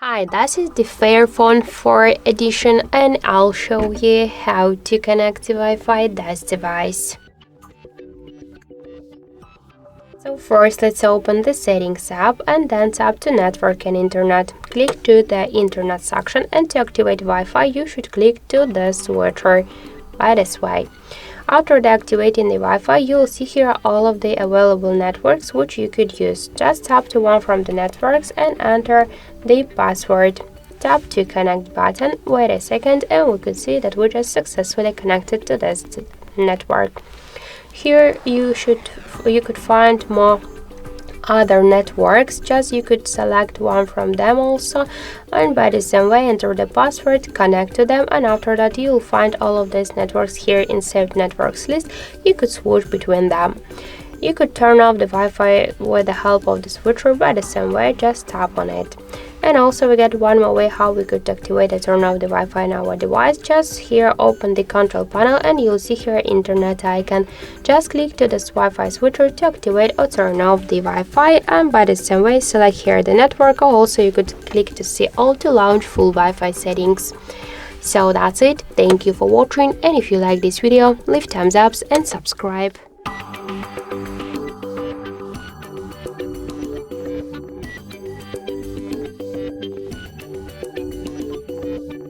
Hi, this is the Fairphone 4 edition and I'll show you how to connect to Wi-Fi this device. So first let's open the settings app and then tap to network and internet. Click to the internet section and to activate Wi-Fi you should click to the switcher by this way. After deactivating the Wi-Fi, you'll see here all of the available networks which you could use. Just tap to one from the networks and enter the password. Tap to connect button, wait a second, and we could see that we just successfully connected to this network. Here you could find more other networks, just you could select one from them also, and by the same way enter the password, connect to them, and after that you'll find all of these networks here in saved networks list. You could switch between them. You could turn off the Wi-Fi with the help of the switcher by the same way, just tap on it. And also we get one more way how we could activate and turn off the Wi-Fi in our device. Just here open the control panel and you'll see here internet icon. Just click to this Wi-Fi switcher to activate or turn off the Wi-Fi, and by the same way select here the network, or also you could click to see all to launch full Wi-Fi settings. So that's it. Thank you for watching, and if you like this video leave thumbs up and subscribe.